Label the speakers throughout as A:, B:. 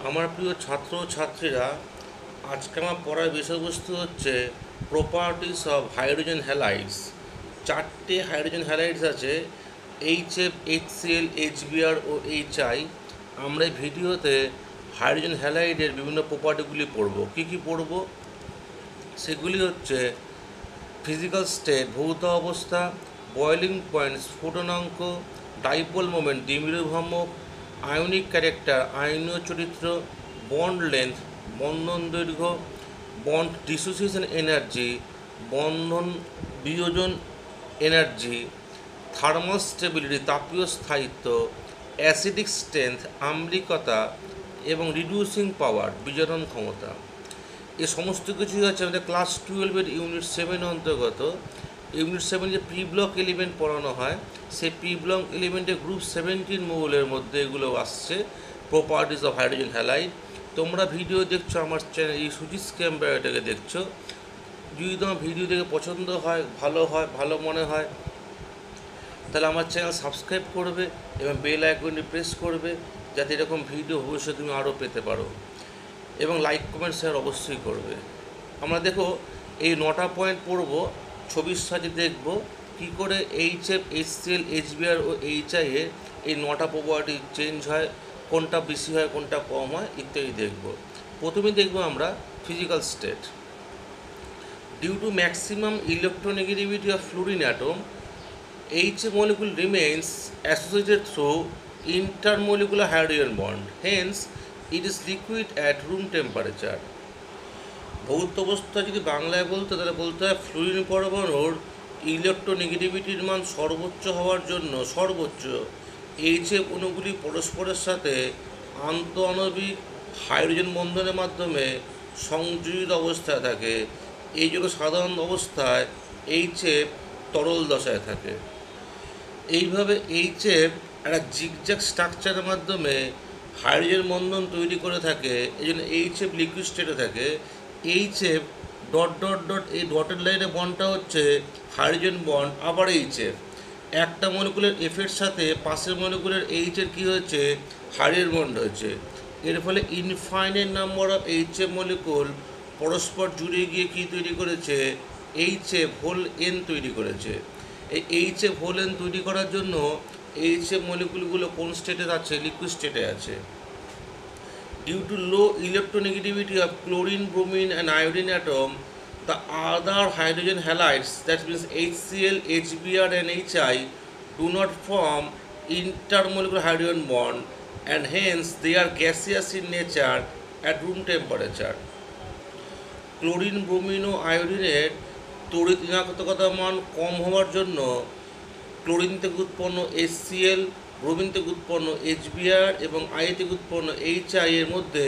A: আমার প্রিয় ছাত্র ছাত্রীরা, আজকে আমার পড়ার বিষয়বস্তু হচ্ছে প্রপার্টিস অফ হাইড্রোজেন হ্যালাইডস। চারটে হাইড্রোজেন হ্যালাইডস আছে, HF, HCl, HBr ও HI। আমরা এই ভিডিওতে হাইড্রোজেন হ্যালাইডের বিভিন্ন প্রপার্টিগুলি পড়ব। কী কী পড়ব সেগুলি হচ্ছে ফিজিক্যাল স্টেট ভৌত অবস্থা, বয়েলিং পয়েন্ট স্ফুটনাঙ্ক, ডাইপোল মোমেন্ট দ্বিমেরু ভ্রামক, আয়নিক ক্যারেক্টার আয়নীয় চরিত্র, বন্ড লেন্থ বন্ধন দৈর্ঘ্য, বন্ড ডিসোসিয়েশন এনার্জি বন্ধন বিয়োজন এনার্জি, থার্মাল স্টেবিলিটি তাপীয় স্থায়িত্ব, অ্যাসিডিক স্ট্রেংথ আম্লিকতা এবং রিডিউসিং পাওয়ার বিজারণ ক্ষমতা। এ সমস্ত কিছুই হচ্ছে আমাদের ক্লাস 12-এর ইউনিট 7 অন্তর্গত। ইউনিট 7 যে প্রি ব্লক এলিমেন্ট পড়ানো হয়, সেই প্রি ব্লক এলিমেন্টের গ্রুপ 17 মৌলের মধ্যে এগুলো আসছে, প্রপার্টিস অফ হাইড্রোজেন হ্যালাইড। তোমরা ভিডিও দেখছো আমার চ্যানেল এই সুজিত ক্যাম্বারটাকে দেখছো। যদি তোমার ভিডিও দেখে পছন্দ হয়, ভালো মনে হয়, তাহলে আমার চ্যানেল সাবস্ক্রাইব করবে এবং বেল আইকনটি প্রেস করবে, যাতে এরকম ভিডিও ভবিষ্যতে তুমি আরও পেতে পারো, এবং লাইক কমেন্ট শেয়ার অবশ্যই করবে। আমরা দেখো এই 9টা পয়েন্ট পড়ব, ছবির সাথে দেখব কী করে HF, HCl, HBr ও HI এর এই 9টা প্রপার্টি চেঞ্জ হয়, কোনটা বেশি হয় কোনটা কম হয় ইত্যাদি দেখব। প্রথমে দেখব আমরা physical state. Due to maximum electronegativity of fluorine atom, HF molecule remains associated through intermolecular hydrogen bond. Hence, it is liquid at room temperature. ভৌত অবস্থা যদি বাংলায় বলতে, তাহলে বলতে হয় ফ্লুরিন পরমাণুর ইলেকট্রোনেগেটিভিটির মান সর্বোচ্চ হওয়ার জন্য সর্বোচ্চ HF অণুগুলি পরস্পরের সাথে আন্তঃআণবিক হাইড্রোজেন বন্ধনের মাধ্যমে সংযোজিত অবস্থায় থাকে। এই জন্য সাধারণ অবস্থায় HF তরল দশায় থাকে। এইভাবে HF একটা জিগজ্যাগ স্ট্রাকচারের মাধ্যমে হাইড্রোজেন বন্ধন তৈরি করে থাকে, এই জন্য HF লিকুইড স্টেটে থাকে। HF ডট ডট ডট, এই ডটের লাইনে বন্ডটা হচ্ছে হাইড্রোজেন বন্ড, আবার HF একটা মলিকুলের এফের সাথে পাশের মলিকুলের H-এর কী হয়েছে, হাইড্রোজেন বন্ড হয়েছে। এর ফলে infinite number of HF molecule পরস্পর জুড়ে গিয়ে কী তৈরি করেছে, HF হোল N তৈরি করেছে। এই HF হোল N তৈরি করার জন্য HF মলিকুলগুলো কোন স্টেটে আছে, লিকুইড স্টেটে আছে। Due to low electronegativity of chlorine, bromine and iodine atom, the other hydrogen halides, that means HCl, HBr and HI, do not form intermolecular hydrogen bond, and hence they are gaseous in nature at room temperature. Chlorine, bromine ও আয়োডিনের তড়িৎ ঋণাত্মকতা মান কম হওয়ার জন্য chlorine থেকে উৎপন্ন HCl, bromine থেকে উৎপন্ন HBr এবং আই থেকে উৎপন্ন HI এর মধ্যে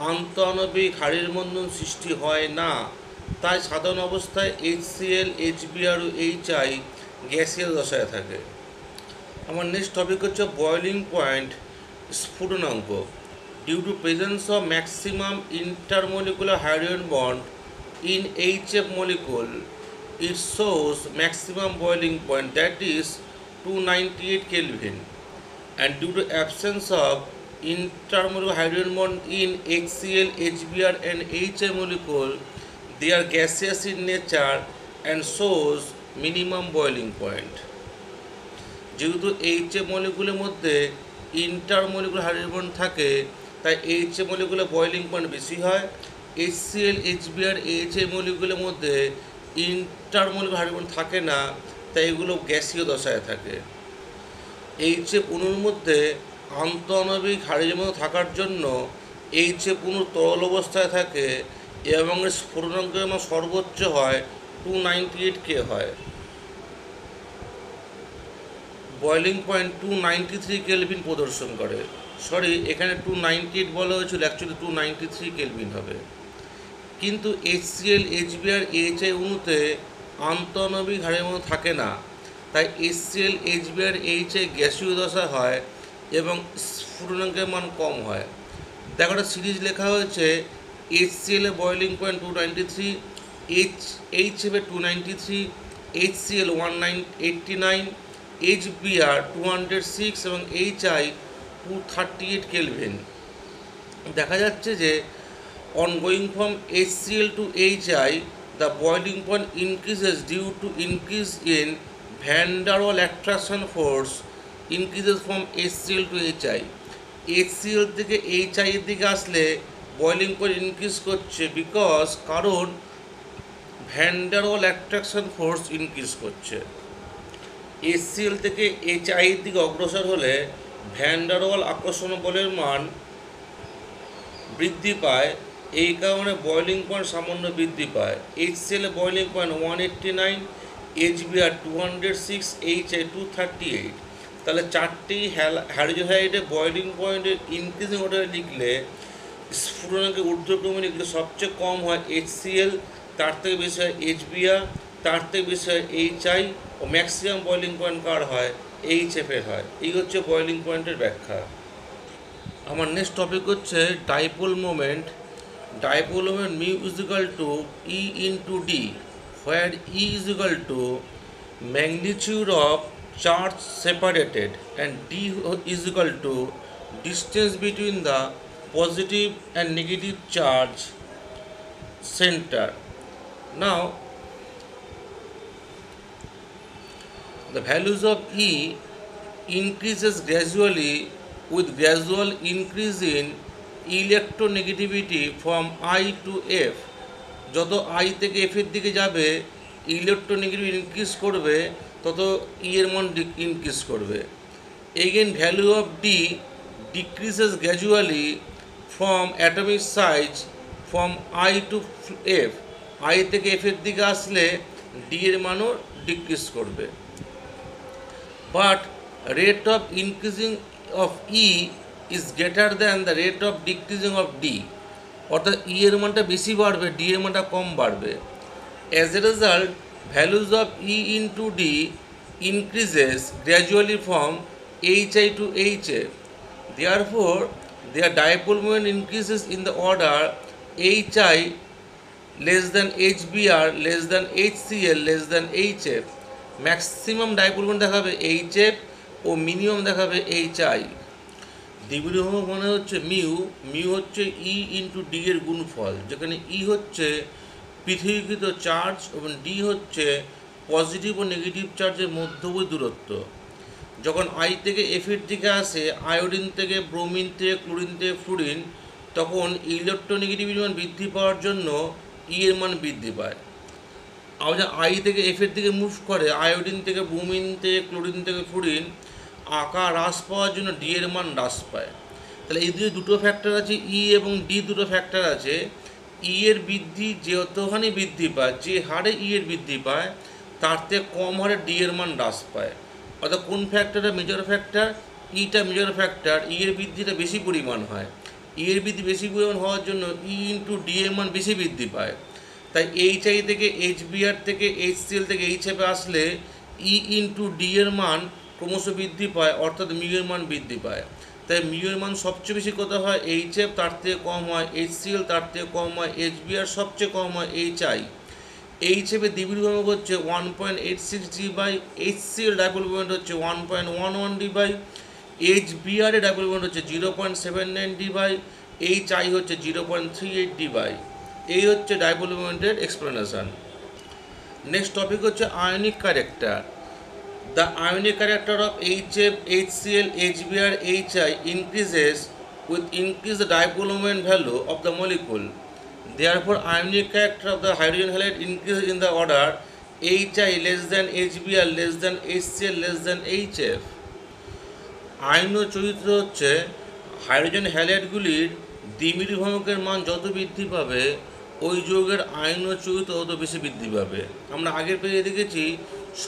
A: আন্তঃআণবিক হাইড্রোজেন বন্ধন সৃষ্টি হয় না। তাই সাধারণ অবস্থায় HCl, HBr ও HI গ্যাসীয় দশায় থাকে। আমার নেক্সট টপিক হচ্ছে বয়েলিং পয়েন্ট স্ফুটনাঙ্ক। Due to presence of maximum intermolecular hydrogen bond in HF molecule, it shows maximum boiling point, that is 298 Kelvin, and due to absence of intermolecular hydrogen bond in HCl, HBr and HI molecule, they are gaseous in nature and shows minimum boiling point. যেহেতু HF মলিকুলের মধ্যে intermolecular hydrogen bond থাকে, তাই HF মলিকুলের boiling point বেশি হয়। HCl, HBr, HI মলিকুলের মধ্যে intermolecular hydrogen bond থাকে না, তাই এগুলো গ্যাসীয় দশায় থাকে। HF অণুর মধ্যে আন্তঃআণবিক হাইড্রোজেন বন্ধন থাকার জন্য HF অণু তরল অবস্থায় থাকে এবং এর স্ফুটনাঙ্কের মান সর্বোচ্চ হয় 298 K হয়। বয়েলিং পয়েন্ট 293 কেলভিন প্রদর্শন করে। সরি, এখানে 298 বলা হয়েছিল, অ্যাকচুয়ালি 293 কেলভিন হবে। কিন্তু HCl, HBr, HI অণুতে আন্তঃআণবিক হাইড্রোজেন বন্ধন থাকে না, তাই HCl, HBr, HI গ্যাসীয় দশা হয় এবং স্ফুটনাঙ্কের মান কম হয়। দেখো একটা সিরিজ লেখা হয়েছে, HCl এর বয়েলিং পয়েন্ট 293, HF এর 293, HCl 189, HBr 206 এবং HI 238 কেলভিন। দেখা যাচ্ছে যে on going from HCl to HI, the boiling point increases due to increase in van der Waals attraction force increases from HCl to HI. HCl থেকে HI এর দিকে আসলে boiling point increase করছে কারণ van der ওয়াল attraction force increase করছে। HCl থেকে HI এর দিকে অগ্রসর হলে ভ্যান ডার ওয়াল আকর্ষণ বলের মান বৃদ্ধি পায়, এই কারণে বয়লিং পয়েন্ট সামান্য বৃদ্ধি পায়। HCl এ বয়লিং পয়েন্ট 189, HBr 206, HI 238। তাহলে চারটি হাইড্রোজেন হ্যালাইডে বয়লিং পয়েন্টের ইনক্রিজিং অর্ডারে লিখলে স্ফুটনাঙ্কের ঊর্ধ্বক্রমে লিখলে সবচেয়ে কম হয় HCl, তার থেকে বেশি হয় HBr, তার থেকে বেশি হয় HI ও ম্যাক্সিমাম বয়লিং পয়েন্ট কার হয় HF এর হয়। এই হচ্ছে বয়লিং পয়েন্টের ব্যাখ্যা। আমার নেক্সট টপিক হচ্ছে dipole moment. Dipole moment mu is equal to E into D, where E is equal to magnitude of charge separated and D is equal to distance between the positive and negative charge centre. Now the values of E increases gradually with gradual increase in electronegativity from I to F। যত I থেকে F এর দিকে যাবে electronegativity increase করবে, তত E এর মান increase করবে। Again value of D decreases gradually from atomic size from I to F। I থেকে F এর দিকে আসলে D এর মানও ডিক্রিজ করবে। But rate of increasing of E is greater than the rate of decreasing of D। অর্থাৎ E এর মানটা বেশি বাড়বে, D এর মানটা কম বাড়বে। As a result, values of E into D increases gradually from HI to HF. Therefore, their dipole moment increases in the order HI less than HBr less than HCl less than HF। Maximum dipole moment দেখাবে HF ও minimum দেখাবে HI। দ্বিবিধ মানে হচ্ছে mu, mu হচ্ছে E into D এর গুণফল, যেখানে E হচ্ছে পৃথকীকৃত charge এবং ডি হচ্ছে পজিটিভ ও নেগেটিভ চার্জের মধ্যবর্তী দূরত্ব। যখন I থেকে F এর দিকে আসে আয়োডিন থেকে ব্রোমিন থেকে ক্লোরিন থেকে ফ্লুরিন, তখন ইলেকট্রোনেগেটিভিটির মান বৃদ্ধি পাওয়ার জন্য E এর মান বৃদ্ধি পায়। আর যা I থেকে F এর দিকে মুভ করে আয়োডিন থেকে ব্রোমিন থেকে ক্লোরিন থেকে ফ্লুরিন, আকার হ্রাস পাওয়ার জন্য ডি এর মান হ্রাস পায়। তাহলে এই দুটো ফ্যাক্টর আছে, E এবং D দুটো ফ্যাক্টর আছে। E এর বৃদ্ধি যতখানি বৃদ্ধি পায়, যে হারে E এর বৃদ্ধি পায় তার থেকে কম হারে ডি এর মান হ্রাস পায়। অর্থাৎ কোন ফ্যাক্টরটা মেজর ফ্যাক্টর, ইটা মেজর ফ্যাক্টর, E এর বৃদ্ধিটা বেশি পরিমাণ হয়। E এর বৃদ্ধি বেশি পরিমাণ হওয়ার জন্য E ইন্টু ডি এর মান বেশি বৃদ্ধি পায়। তাই HI থেকে HBr থেকে HCl থেকে HF আসলে E ইন্টু ডি এর মান ক্রমশ বৃদ্ধি পায়, অর্থাৎ মিউ এর মান বৃদ্ধি পায়। তাই মিউ এর মান সবচেয়ে বেশি কত হয় HF, তার থেকে কম হয় HCl, তার থেকে কম হয় HBr, সবচেয়ে কম হয় HI। HF এর দ্বিবিধ ভ্রামক হচ্ছে 1.86 debye, HCl dipole moment হচ্ছে 1.11 ডি বাই, HBr এর ডাইপোল মোমেন্ট হচ্ছে 0.79 ডি বাই, HI হচ্ছে 0.38 ডি বাই। এই হচ্ছে ডাইপোল মোমেন্টের এক্সপ্লেনেশন। নেক্সট টপিক হচ্ছে ionic character. The ionic character of HF, HCl, HBr, HI increases with increase the dipole moment value of the molecule. Therefore, ionic character of the hydrogen halide increases in the order HI less than HBr less than HCl less than HF। আয়নীয় চরিত্র হচ্ছে hydrogen হ্যালাইডগুলির দ্বিমিরু ভ্রামকের মান যত বৃদ্ধি পাবে ওই যৌগের আয়নীয় চরিত্র তত বেশি বৃদ্ধি পাবে। আমরা আগের পেজে দেখেছি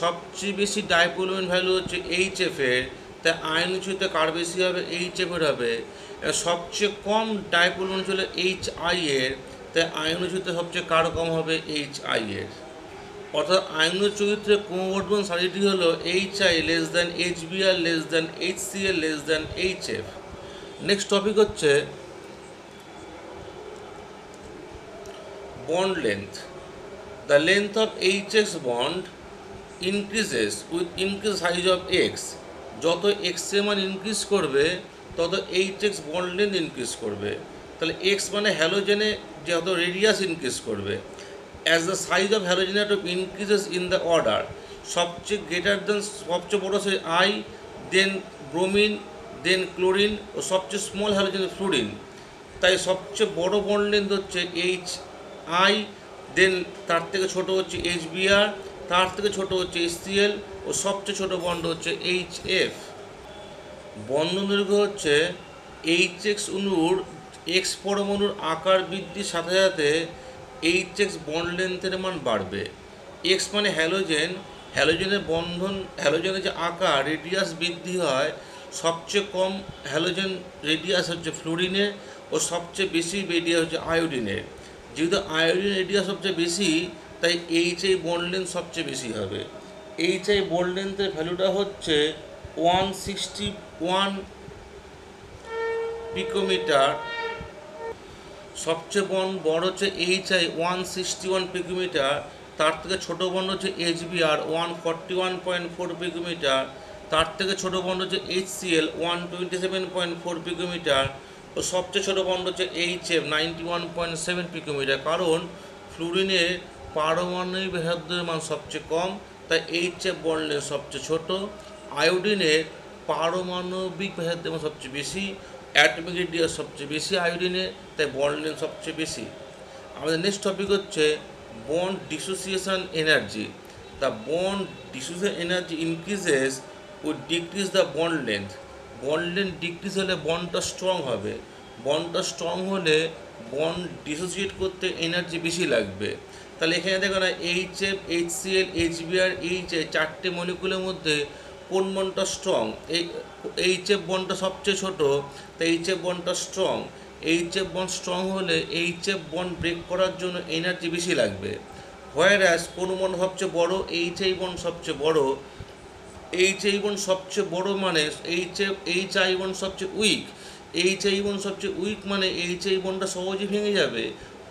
A: সবচেয়ে বেশি ডাইপোল মোমেন্ট ভ্যালু হচ্ছে HF এর, তাই আয়নীয় চরিত্র কার বেশি হবে HF এর হবে। সবচেয়ে কম ডাইপোল মোমেন্ট হলো HI এর, তাই আয়নীয় চরিত্র সবচেয়ে কার কম হবে HI এর। অর্থাৎ আয়নীয় চরিত্রের ক্রমবর্ধমান সারিটি হলো HI less than HBr less than HCl less than HF। Next topic হচ্ছে bond length. The length of HX bond increases with increase size of X। যত X এর মান ইনক্রিজ করবে তত HX bond length ইনক্রিজ করবে। তাহলে x মানে হ্যালোজেনে যত রেডিয়াস ইনক্রিজ করবে। As the size of halogen atom increases in the order, সবচেয়ে গ্রেটার দেন সবচেয়ে বড় সে I, then bromine, then chlorine, ও সবচেয়ে স্মল হ্যালোজেন ফ্লুরিন। তাই সবচেয়ে বড় বন্ড লেন্থ হচ্ছে এইচ আই, দেন তার থেকে ছোট হচ্ছে এইচ বিআর, তার থেকে ছোট হচ্ছে HCl, ও সবচেয়ে ছোট বন্ড হচ্ছে HF। বন্ধন দৈর্ঘ্য হচ্ছে HX অণুর এক্স পরমাণুর আকার বৃদ্ধির সাথে সাথে HX বন্ড লেন্থের মান বাড়বে। এক্স মানে হ্যালোজেন, হ্যালোজেনের বন্ধন, হ্যালোজেনের যে আকার রেডিয়াস বৃদ্ধি হয়, সবচেয়ে কম হ্যালোজেন রেডিয়াস হচ্ছে ফ্লোরিনের, ও সবচেয়ে বেশি রেডিয়াস হচ্ছে আয়োডিনের। যেহেতু আয়োডিন রেডিয়াস সবচেয়ে বেশি, তাই HI বন্ড লেন্থ সবচেয়ে বেশি হবে। HI বন্ড লেন্থের ভ্যালুটা হচ্ছে 161 পিকোমিটার। সবচেয়ে বড় হচ্ছে HI 161 পিকোমিটার, তার থেকে ছোট বন্ড হচ্ছে HBr 141.4 পিকোমিটার, তার থেকে ছোট বন্ড হচ্ছে HCl 127.4 পিকোমিটার, ও সবচেয়ে ছোট বন্ড হচ্ছে HF 91.7 পিকোমিটার। কারণ ফ্লুরিনের পারমাণবিক ব্যাসার্ধের মান সবচেয়ে কম, তাই HF বন্ড লেন্থ সবচেয়ে ছোট। আয়োডিনের পারমাণবিক ব্যাসার্ধের মান সবচেয়ে বেশি, অ্যাটমিক রেডিয়াস সবচেয়ে বেশি আয়োডিনের, তাই বন্ড লেন্থ সবচেয়ে বেশি। আমাদের নেক্সট টপিক হচ্ছে bond dissociation energy. The bond dissociation energy increases with decrease the bond length. Bond length decrease হলে বন্ডটা স্ট্রং হবে, বন্ডটা স্ট্রং হলে বন্ড ডিসোসিয়েট করতে এনার্জি বেশি লাগবে। তাহলে এখানে দেখো না, HF, HCl, HBr, HI চারটে মলিকুলের মধ্যে কোন বন্ডটা স্ট্রং? HF বন্ডটা সবচেয়ে ছোট, তাই HF বন্ডটা স্ট্রং। HF বন্ড স্ট্রং হলে HF বন্ড ব্রেক করার জন্য এনার্জি বেশি লাগবে। হোয়ারাস কোন বন্ড সবচেয়ে বড়? HI বন্ড সবচেয়ে বড়। HI বন্ড সবচেয়ে বড় মানে HI বন্ড সবচেয়ে উইক। HI বন্ড সবচেয়ে উইক মানে HI বন্ডটা সহজেই ভেঙে যাবে,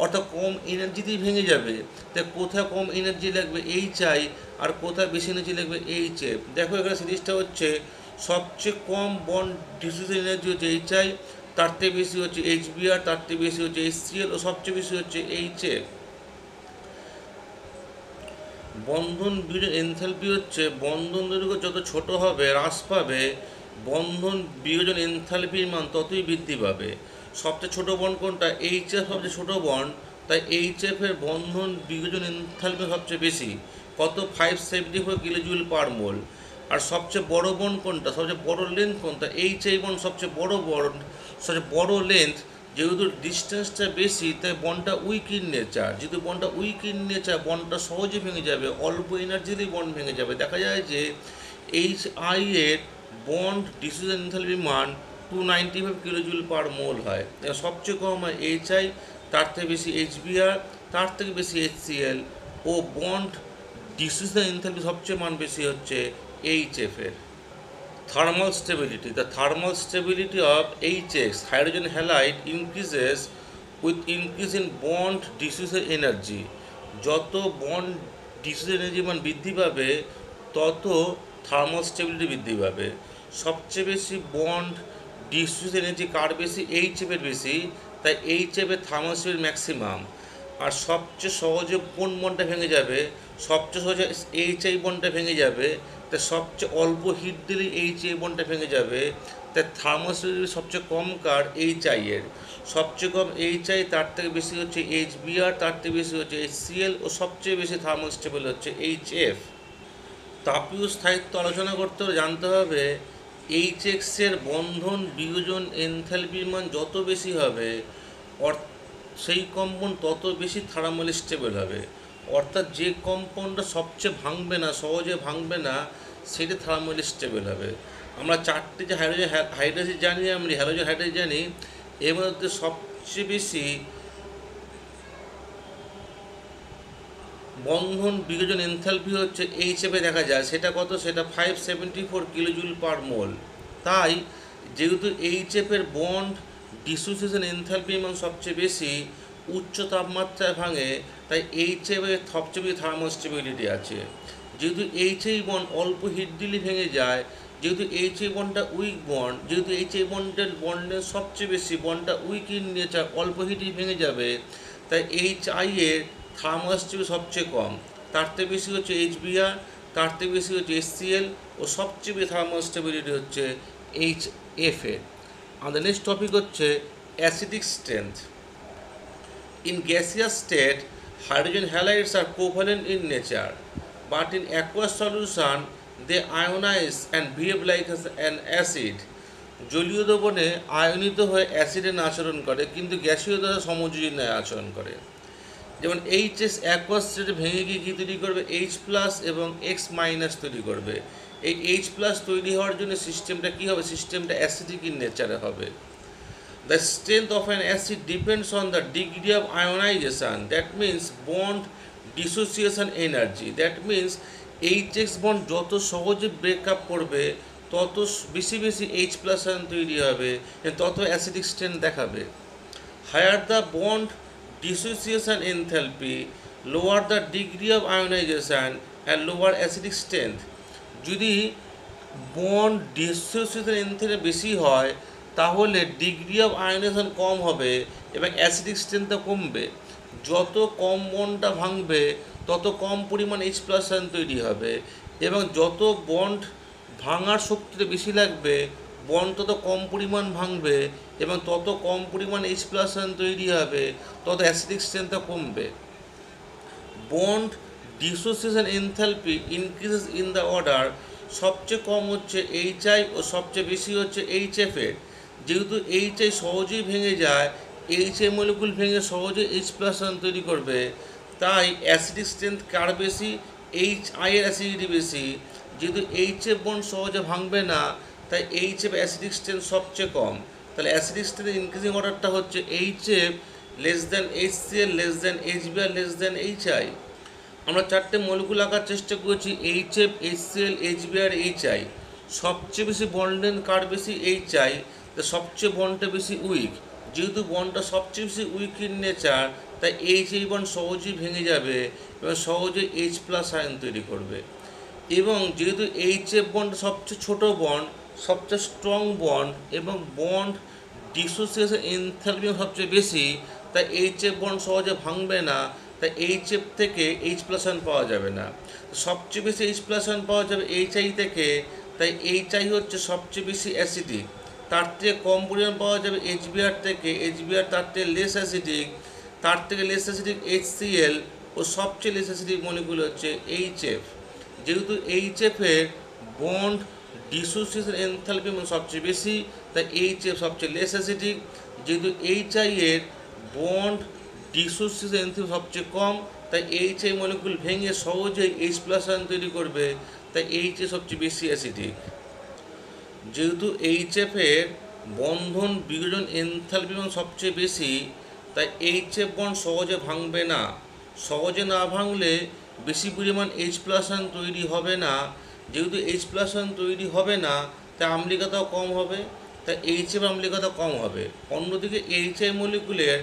A: অর্থাৎ কম এনার্জিতেই ভেঙে যাবে। তাই কোথায় কম এনার্জি লাগবে HI, আর কোথায় বেশি এনার্জি লাগবে HF। দেখো এখানে সিরিজটা হচ্ছে সবচেয়ে কম বন্ড ডিসোসিয়েশন এনার্জি হচ্ছে HI, তার থেকে বেশি হচ্ছে HBr, তার থেকে বেশি হচ্ছে HCl, ও সবচেয়ে বেশি হচ্ছে HF। বন্ধন বিয়োজন এনথালপি হচ্ছে বন্ধন দৈর্ঘ্য যত ছোট হবে হ্রাস পাবে, বন্ধন বিয়োজন এনথালপির মান ততই বৃদ্ধি পাবে। সবচেয়ে ছোট বন্ড কোনটা? HF সবচেয়ে ছোট বন্ড, তাই HF এর বন্ধন বিয়োজন এনথালপি সবচেয়ে বেশি, কত? 574 কিলোজুল পার মোল। আর সবচেয়ে বড় বন্ড কোনটা? সবচেয়ে বড় লেন্থ কোনটা? HI বন্ড সবচেয়ে বড় বন্ড, সবচেয়ে বড় লেন্থ। যেহেতু ডিস্টেন্সটা বেশি, তাই বন্ডটা উইক ইন নেচার। যেহেতু বন্ডটা উইক ইন নেচার, বন্ডটা সহজে ভেঙে যাবে, অল্প এনার্জিতেই বন্ড ভেঙে যাবে। দেখা যায় যে HI এর বন্ড ডিসোসিয়েশন এনথালপি মান 295 কিলোজুল পার মোল হয়। সবচেয়ে কম হয় HI, তার থেকে বেশি HBr, তার থেকে বেশি HCl, ও বন্ড ডিসোসিয়েশন এনথালপি সবচেয়ে মান বেশি হচ্ছে HF এর। Thermal stability. The thermal stability of HX hydrogen halide increases with increase in bond diffusion energy. যত বন্ড ডিসোসিয়েশন এনার্জি মান বৃদ্ধি পাবে, তত থার্মাল স্টেবিলিটি বৃদ্ধি পাবে। সবচেয়ে বেশি বন্ড ডিসোসিয়েশন এনার্জি কার বেশি? HF এর বেশি, তাই HF এর থার্মাল স্টেবিলিটি ম্যাক্সিমাম। আর সবচেয়ে সহজে কোন বন্ডটা ভেঙে যাবে? সবচেয়ে সহজে HI বন্ডটা ভেঙে যাবে, তাই সবচেয়ে অল্প হিট দিলেই HI বন্ডটা ভেঙে যাবে। তাই থার্মাল স্টেবিলিটি সবচেয়ে কম কার? HI এর। সবচেয়ে কম HI, তার থেকে বেশি হচ্ছে HBr, তার থেকে বেশি হচ্ছে HCl, ও সবচেয়ে বেশি থার্মাল স্টেবল হচ্ছে HF। তাপীয় স্থায়িত্ব আলোচনা করতে হলে জানতে হবে HX এর বন্ধন বিয়োজন এনথালপির মান যত বেশি হবে, সেই কম্পাউন্ড তত বেশি থার্মালি স্টেবল হবে। অর্থাৎ যে কম্পাউন্ডটা সবচেয়ে ভাঙবে না, সহজে ভাঙবে না, সেটা থার্মালি স্টেবল হবে। আমরা চারটে যে হাইড্রোজেন জানি, আমরা হ্যালোজেন হাইড্রোজেন জানি, এর মধ্যে সবচেয়ে বেশি বন্ধন বিয়োজন এনথালপি হচ্ছে HF এ দেখা যায়। সেটা কত? সেটা 574 কিলোজুল পার মোল। তাই যেহেতু HF এর বন্ড ডিসোসিয়েশন এনথালপির মান সবচেয়ে বেশি, উচ্চ তাপমাত্রায় ভাঙে, তাই HF এর সবচেয়ে বেশি থার্মাল স্টেবিলিটি আছে। যেহেতু HI বন্ড অল্প হিট দিলে ভেঙে যায়, যেহেতু এইচ আই বন্ডটা উইক বন্ড, যেহেতু এইচ আই বন্ডের সবচেয়ে বেশি বন্ডটা উইক ইন নেচার, অল্প হিটেই ভেঙে যাবে, তাই এইচ আই এর থার্মাল স্টেবিলিটি সবচেয়ে কম। তার থেকে বেশি হচ্ছে এইচবিআর, তার থেকে বেশি হচ্ছে এসসিএল, ও সবচেয়ে বেশি থার্মাল স্টেবিলিটি হচ্ছে এইচ এফ এর। আমাদের নেক্সট টপিক হচ্ছে acidic strength. In gaseous state, hydrogen halides are covalent in nature, but in aqueous solution, they ionize and behave like an acid. জলীয় দ্রবণে আয়নিত হয়ে অ্যাসিডের আচরণ করে, কিন্তু গ্যাসীয় দ্বারা সমযোজী ন্যায় আচরণ করে। যেমন এইচএস অ্যাকোয়াস স্টেটে ভেঙে গিয়ে কী তৈরি করবে, এইচ প্লাস এবং এক্স মাইনাস তৈরি করবে। এই এইচ প্লাস তৈরি হওয়ার জন্য সিস্টেমটা কী হবে, সিস্টেমটা অ্যাসিডিক ইন নেচারে হবে। The strength of an acid depends on the degree of ionization, that means bond dissociation energy. That means HX bond যত সহজে ব্রেকআপ করবে তত বেশি বেশি H প্লাস আয়ন তৈরি হবে, তত অ্যাসিডিক স্ট্রেংথ দেখাবে। Higher the bond dissociation enthalpy, lower the degree of ionization and lower acidic strength. যদি বন্ড ডিসোসিয়েশন এনথ্যালপি বেশি হয় তাহলে ডিগ্রি অফ আয়নাইজেশন কম হবে এবং অ্যাসিডিক স্ট্রেংথটা কমবে। যত কম বন্ডটা ভাঙবে তত কম পরিমাণ এইচ প্লাস আয়ন তৈরি হবে, এবং যত বন্ড ভাঙার শক্তিটা বেশি লাগবে বন্ড তত কম পরিমাণ ভাঙবে এবং তত কম পরিমাণ এইচ প্লাস আয়ন তৈরি হবে, তত অ্যাসিডিক স্ট্রেংথটা কমবে। Bond dissociation enthalpy increases in the order, সবচেয়ে কম হচ্ছে এইচ আই ও সবচেয়ে বেশি হচ্ছে এইচ এফ এর। যেহেতু এইচ আই সহজেই ভেঙে যায়, এইচ আই মলিকুল ভেঙে সহজে এইচ প্লাস আয়ন তৈরি করবে, তাই অ্যাসিডিক স্ট্রেংথ কার বেশি, এইচ আই এর অ্যাসিডিটি বেশি। যেহেতু এইচ এফ বন্ড সহজে ভাঙবে না, তাই এইচ এফ অ্যাসিডিক স্ট্রেংথ সবচেয়ে কম। তাহলে অ্যাসিডিক স্ট্রেংথ ইনক্রিজিং অর্ডারটা হচ্ছে H F less than H C L less than H B R less than H I. আমরা চারটে মলিকুল আঁকার চেষ্টা করেছি, H F, H C L, H B R, H I. সবচেয়ে বেশি বন্ডেন কার বেশি, এইচ আই, তো সবচেয়ে বন্ডটা বেশি উইক। যেহেতু বন্ডটা সবচেয়ে বেশি উইক ইন নেচার, তাই এইচ আই বন্ড সহজেই ভেঙে যাবে এবং সহজে এইচ প্লাস আয়ন তৈরি করবে। এবং যেহেতু এইচ এফ বন্ড সবচেয়ে ছোট বন্ড, সবচেয়ে স্ট্রং বন্ড এবং বন্ড ডিসোসিয়েশন এনথ্যালপি সবচেয়ে বেশি, তাই এইচ এফ বন্ড সহজে ভাঙবে না, তাই এইচ এফ থেকে এইচ প্লাস আয়ন পাওয়া যাবে না। সবচেয়ে বেশি এইচ প্লাস আয়ন পাওয়া যাবে এইচ আই থেকে, তাই এইচ আই হচ্ছে সবচেয়ে বেশি অ্যাসিডিক। তার থেকে কম পরিমাণ পাওয়া যাবে এইচবিআর থেকে, এইচবিআর তার থেকে লেস অ্যাসিডিক, তার থেকে লেস অ্যাসিডিক এইচসিএল, ও সবচেয়ে লেস অ্যাসিডিক মলিকুল হচ্ছে এইচ এফ। যেহেতু এইচ এফের বন্ড ডিসোসিয়েশন এনথ্যালপি সবচেয়ে বেশি, তাই এইচ এফ সবচেয়ে লেস অ্যাসিডিক। যেহেতু এইচ আই এর বন্ড ডিসোসিয়েশন এনথ্যালপি সবচেয়ে কম, তাই এইচ আই মলিকুল ভেঙে সহজেই এইচ প্লাস আয়ন তৈরি করবে, তাই এইচ এ সবচেয়ে বেশি অ্যাসিডিক। যেহেতু এইচ এফের বন্ধন বিয়োজন এনথ্যালপি সবচেয়ে বেশি, তাই এইচ এফ বন্ড সহজে ভাঙবে না। সহজে না ভাঙলে বেশি পরিমাণ এইচ প্লাস আয়ন তৈরি হবে না। যেহেতু এইচ প্লাস আয়ন তৈরি হবে না, তাই আম্লিকতাও কম হবে, তাই এইচ এফ আম্লিকতা কম হবে। অন্যদিকে এইচ আই মলিকুলের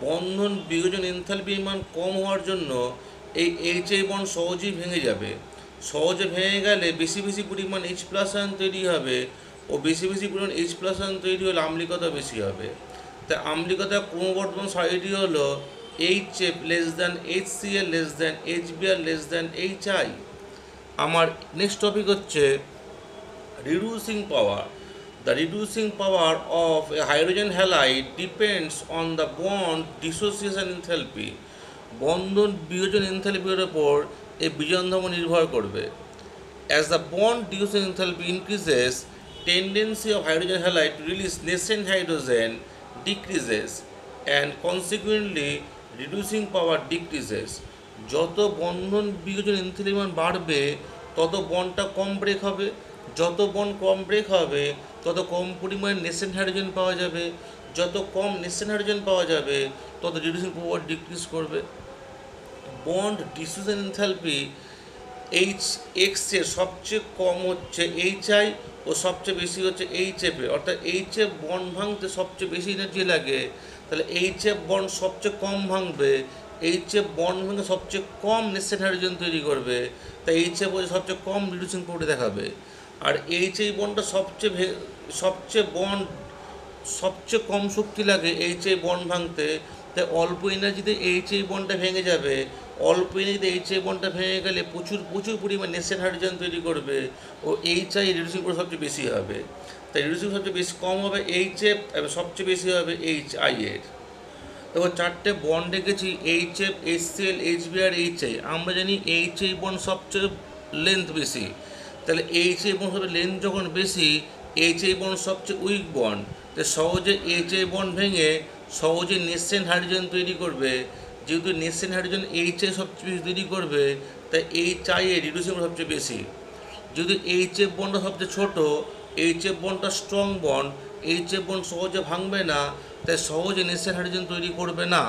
A: বন্ধন বিয়োজন এনথ্যালপি মান কম হওয়ার জন্য এই এইচ আই বন্ড সহজেই ভেঙে যাবে। সহজে ভেঙে গেলে বেশি বেশি পরিমাণ এইচ প্লাস আয়ন তৈরি হবে, ও বেশি বেশি পরিমাণ এইচ প্লাস আয়ন তৈরি হলে আম্লিকতা বেশি হবে। তাই আম্লিকতা ক্রমবর্ধমান সাইডটি হলো H F less than H C L less than H B R less than H I. আমার নেক্সট টপিক হচ্ছে reducing power. The reducing power of a hydrogen halide depends on the bond dissociation enthalpy. বন্ধন বিয়োজন এনথ্যালপির উপর এই বিজন ধর্ম নির্ভর করবে। As the bond dissociation enthalpy increases, tendency of hydrogen halide to release nascent hydrogen decreases and consequently reducing power decreases. যত বন্ধন বিয়োজন enthalpy মান বাড়বে তত বন্ডটা কম ব্রেক হবে, যত বন্ড কম ব্রেক হবে তত কম পরিমাণে নেসেন্ট হাইড্রোজেন পাওয়া যাবে, যত কম নেসেন্ট হাইড্রোজেন পাওয়া যাবে তত রিডিউসিং পাওয়ার ডিক্রিজ করবে। Bond dissociation enthalpy H x এর সবচেয়ে কম হচ্ছে এইচ আই ও সবচেয়ে বেশি হচ্ছে এইচ এফ এ, অর্থাৎ এইচ এফ বন্ড ভাঙতে সবচেয়ে বেশি এনার্জি লাগে, তাহলে এইচ এফ বন্ড সবচেয়ে কম ভাঙবে, এইচ এফ বন্ড ভেঙে সবচেয়ে কম নেসেন্ট হাইড্রোজেন তৈরি করবে, তাই এইচ এফ সবচেয়ে কম রিডিউসিং পাওয়ার দেখাবে। আর এই বন্ডটা সবচেয়ে বন্ড সবচেয়ে কম শক্তি লাগে বন্ড ভাঙতে, তাই অল্প এনার্জিতে বন্ডটা ভেঙে যাবে। অল্প এনার্জিতে বন্ডটা ভেঙে গেলে প্রচুর প্রচুর পরিমাণ নেশন হাইড্রোজেন তৈরি করবে ও রিডিউসিং করে সবচেয়ে বেশি হবে। তাই রিডিউসিং সবচেয়ে বেশি কম হবে এবং সবচেয়ে বেশি হবে এর। তবে চারটে বন্ড রেখেছি HCl HBr HI। আমরা জানি বন্ড সবচেয়ে লেন্থ বেশি, তাহলে বন্ড হবে লেন্থ যখন বেশি, বন্ড সবচেয়ে উইক বন্ড, তাই সহজে বন্ড ভেঙে সহজে নেসেন্ট হাইড্রোজেন তৈরি করবে। যেহেতু নেসেন্ট হাইড্রোজেন সবচেয়ে বেশি তৈরি করবে, তাই এর রিডিউসিং সবচেয়ে বেশি। যেহেতু বন্ডটা সবচেয়ে ছোটো, বন্ডটা স্ট্রং বন্ড, বন্ড সহজে ভাঙবে না, তাই সহজে নেসেন্ট হাইড্রোজেন তৈরি করবে না।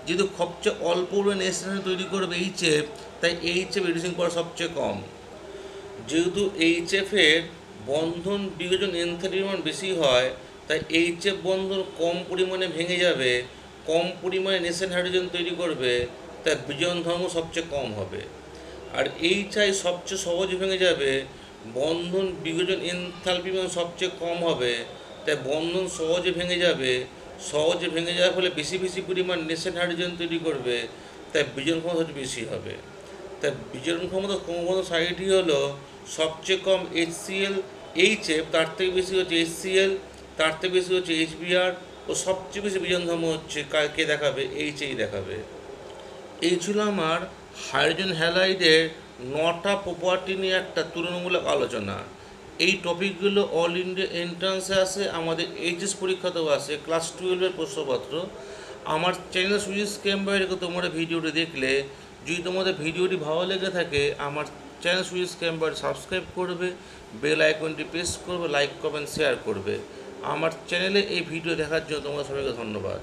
A: যেহেতু সবচেয়ে অল্প নেসেন্ট হাইড্রোজেন তৈরি করবে তাই রিডিউসিং করা সবচেয়ে কম। যেহেতু এর বন্ধন বিভাজন এনথালপি পরিমাণ বেশি হয়, তাই বন্ধন কম পরিমাণে ভেঙে যাবে, কম পরিমাণে নেসেন্ট হাইড্রোজেন তৈরি করবে, তাই বিজন ধর্ম সবচেয়ে কম হবে। আর সবচেয়ে সহজে ভেঙে যাবে, বন্ধন বিভাজন এনথালপি সবচেয়ে কম হবে, তাই বন্ধন সহজে ভেঙে যাবে। সহজে ভেঙে যাওয়ার ফলে বেশি বেশি পরিমাণ নেসেন্ট হাইড্রোজেন তৈরি করবে, তাই বিজন ক্ষমতা সবচেয়ে বেশি হবে। তাই বিজন ক্ষমতা ক্রমবর্ধমান সাইডই হলো সবচেয়ে কম HCl তার থেকে বেশি হচ্ছে HCl, তার থেকে বেশি হচ্ছে HBr ও সবচেয়ে বেশি বিজন ধর্ম হচ্ছে কে দেখাবে, দেখাবে। এই ছিল আমার হাইড্রোজেন হ্যালাইডের 9টা প্রপার্টি নিয়ে একটা তুলনামূলক আলোচনা। এই টপিকগুলো অল ইন্ডিয়া এন্ট্রান্সে আসে, আমাদের HS পরীক্ষাতেও আসে, ক্লাস 12-এর প্রশ্নপত্র। আমার চ্যানেল সুইস ক্যাম্বাই রেখে তোমরা ভিডিওটি দেখলে, যদি তোমাদের ভিডিওটি ভালো লেগে থাকে আমার চ্যানেল সুইস ক্যাম্বাই সাবস্ক্রাইব করবে, বেল আইকনটি প্রেস করবে, লাইক কমেন্ট শেয়ার করবে। আমার চ্যানেলে এই ভিডিও দেখার জন্য তোমাদের সবাইকে ধন্যবাদ।